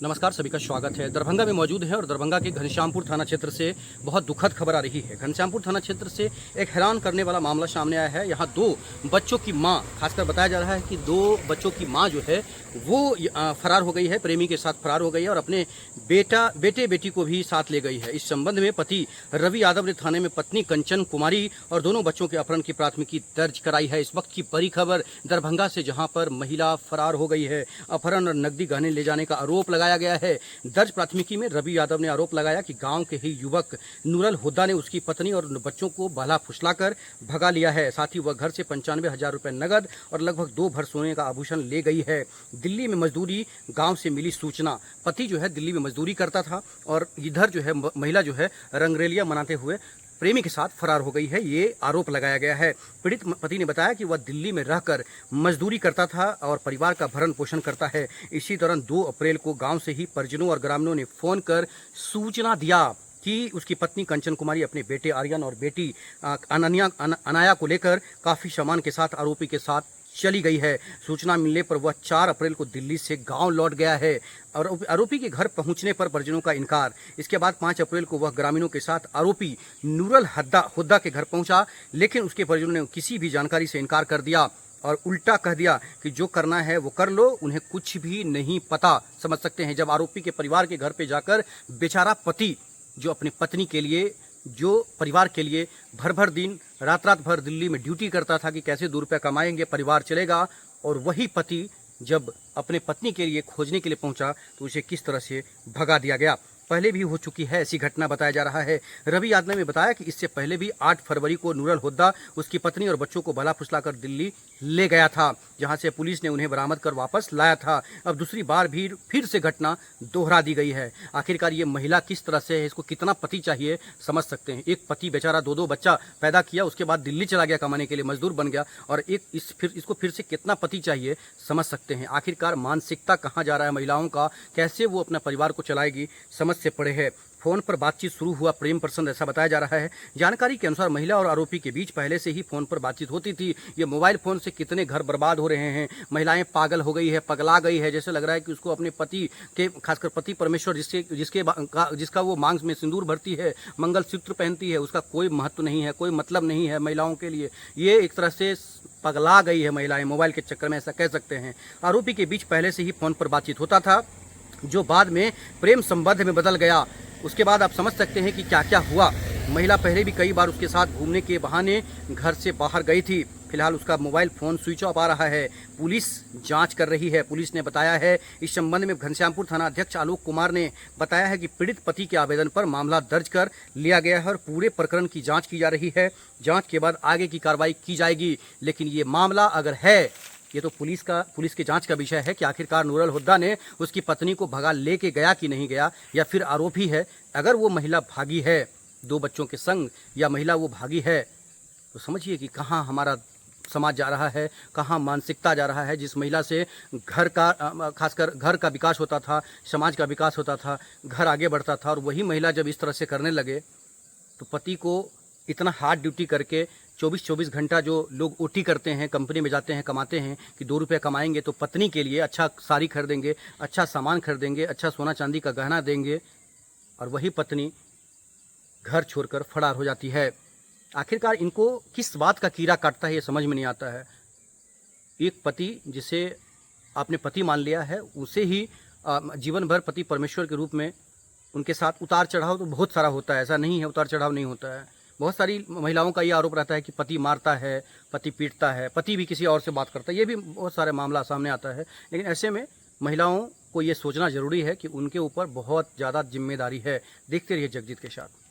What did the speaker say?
नमस्कार, सभी का स्वागत है। दरभंगा में मौजूद है और दरभंगा के घनश्यामपुर थाना क्षेत्र से बहुत दुखद खबर आ रही है। घनश्यामपुर थाना क्षेत्र से एक हैरान करने वाला मामला सामने आया है। यहाँ दो बच्चों की मां, खासकर बताया जा रहा है कि दो बच्चों की मां जो है वो फरार हो गई है, प्रेमी के साथ फरार हो गई है और अपने बेटे बेटी को भी साथ ले गई है। इस संबंध में पति रवि यादव ने थाने में पत्नी कंचन कुमारी और दोनों बच्चों के अपहरण की प्राथमिकी दर्ज कराई है। इस वक्त की बड़ी खबर दरभंगा से, जहाँ पर महिला फरार हो गई है। अपहरण और नकदी गहने ले जाने का आरोप लगाया गया है। दर्ज प्राथमिकी में रवि यादव ने आरोप लगाया कि गांव के ही युवक नूरल हुड्डा ने उसकी पत्नी और बच्चों को बहला फुसलाकर भगा लिया है। साथ ही वह घर से 95,000 रुपए नगद और लगभग 2 भर सोने का आभूषण ले गई है। दिल्ली में मजदूरी, गांव से मिली सूचना। पति जो है दिल्ली में मजदूरी करता था और इधर जो है महिला जो है रंगरेलिया मनाते हुए प्रेमी के साथ फरार हो गई है, ये आरोप लगाया गया है। पीड़ित पति ने बताया कि वह दिल्ली में रहकर मजदूरी करता था और परिवार का भरण पोषण करता है। इसी दौरान 2 अप्रैल को गांव से ही परिजनों और ग्रामीणों ने फोन कर सूचना दिया कि उसकी पत्नी कंचन कुमारी अपने बेटे आर्यन और बेटी अनाया को लेकर काफ़ी सामान के साथ आरोपी के साथ चली गई है। सूचना मिलने पर वह 4 अप्रैल को दिल्ली से गांव लौट गया है और आरोपी के घर पहुंचने पर परिजनों का इनकार। इसके बाद 5 अप्रैल को वह ग्रामीणों के साथ आरोपी नूरल हुड्डा के घर पहुंचा, लेकिन उसके परिजनों ने किसी भी जानकारी से इनकार कर दिया और उल्टा कह दिया कि जो करना है वो कर लो, उन्हें कुछ भी नहीं पता। समझ सकते हैं, जब आरोपी के परिवार के घर पे जाकर बेचारा पति जो अपनी पत्नी के लिए, जो परिवार के लिए भर दिन रात भर दिल्ली में ड्यूटी करता था कि कैसे 2 रुपये कमाएंगे, परिवार चलेगा, और वही पति जब अपने पत्नी के लिए खोजने के लिए पहुंचा तो उसे किस तरह से भगा दिया गया। पहले भी हो चुकी है ऐसी घटना, बताया जा रहा है। रवि यादव ने बताया कि इससे पहले भी 8 फरवरी को नूरल हुड्डा उसकी पत्नी और बच्चों को भला फुसलाकर दिल्ली ले गया था, जहां से पुलिस ने उन्हें बरामद कर वापस लाया था। अब दूसरी बार भी फिर से घटना दोहरा दी गई है। आखिरकार ये महिला किस तरह से है, इसको कितना पति चाहिए, समझ सकते हैं। एक पति बेचारा 2 बच्चा पैदा किया, उसके बाद दिल्ली चला गया कमाने के लिए, मजदूर बन गया, और इसको फिर से कितना पति चाहिए, समझ सकते हैं। आखिरकार मानसिकता कहाँ जा रहा है महिलाओं का, कैसे वो अपना परिवार को चलाएगी, समझ से पड़े है। फोन पर बातचीत शुरू हुआ प्रेम प्रसंग, ऐसा बताया जा रहा है। जानकारी के अनुसार महिला और आरोपी के बीच पहले से ही फोन पर बातचीत होती थी। ये मोबाइल फोन से कितने घर बर्बाद हो रहे हैं। महिलाएं पागल हो गई है, पगला गई है। जैसे लग रहा है कि उसको अपने पति के, खासकर पति परमेश्वर जिसका वो मांग में सिंदूर भरती है, मंगलसूत्र पहनती है, उसका कोई महत्व नहीं है, कोई मतलब नहीं है महिलाओं के लिए। ये एक तरह से पगला गई है महिलाएं मोबाइल के चक्कर में, ऐसा कह सकते हैं। आरोपी के बीच पहले से ही फोन पर बातचीत होता था, जो बाद में प्रेम संबंध में बदल गया। उसके बाद आप समझ सकते हैं कि क्या क्या हुआ। महिला पहले भी कई बार उसके साथ घूमने के बहाने घर से बाहर गई थी। फिलहाल उसका मोबाइल फ़ोन स्विच ऑफ आ रहा है। पुलिस जांच कर रही है। पुलिस ने बताया है, इस संबंध में घनश्यामपुर थाना अध्यक्ष आलोक कुमार ने बताया है कि पीड़ित पति के आवेदन पर मामला दर्ज कर लिया गया है और पूरे प्रकरण की जाँच की जा रही है। जाँच के बाद आगे की कार्रवाई की जाएगी। लेकिन ये मामला अगर है, ये तो पुलिस के जांच का विषय है कि आखिरकार नूरल हुड्डा ने उसकी पत्नी को भगा लेके गया कि नहीं गया, या फिर आरोपी है। अगर वो महिला भागी है 2 बच्चों के संग, या महिला वो भागी है, तो समझिए कि कहाँ हमारा समाज जा रहा है, कहाँ मानसिकता जा रहा है। जिस महिला से घर का, खासकर घर का विकास होता था, समाज का विकास होता था, घर आगे बढ़ता था, और वही महिला जब इस तरह से करने लगे तो पति को इतना हार्ड ड्यूटी करके 24 घंटा जो लोग ओटी करते हैं, कंपनी में जाते हैं, कमाते हैं कि 2 रुपये कमाएंगे तो पत्नी के लिए अच्छा साड़ी खरीदेंगे, अच्छा सामान खरीदेंगे, अच्छा सोना चांदी का गहना देंगे, और वही पत्नी घर छोड़कर फरार हो जाती है। आखिरकार इनको किस बात का कीड़ा काटता है, ये समझ में नहीं आता है। एक पति जिसे आपने पति मान लिया है, उसे ही जीवन भर पति परमेश्वर के रूप में उनके साथ उतार चढ़ाव तो बहुत सारा होता है, ऐसा नहीं है उतार चढ़ाव नहीं होता है। बहुत सारी महिलाओं का ये आरोप रहता है कि पति मारता है, पति पीटता है, पति भी किसी और से बात करता है, ये भी बहुत सारे मामला सामने आता है। लेकिन ऐसे में महिलाओं को ये सोचना ज़रूरी है कि उनके ऊपर बहुत ज़्यादा जिम्मेदारी है। देखते रहिए जगजीत के साथ।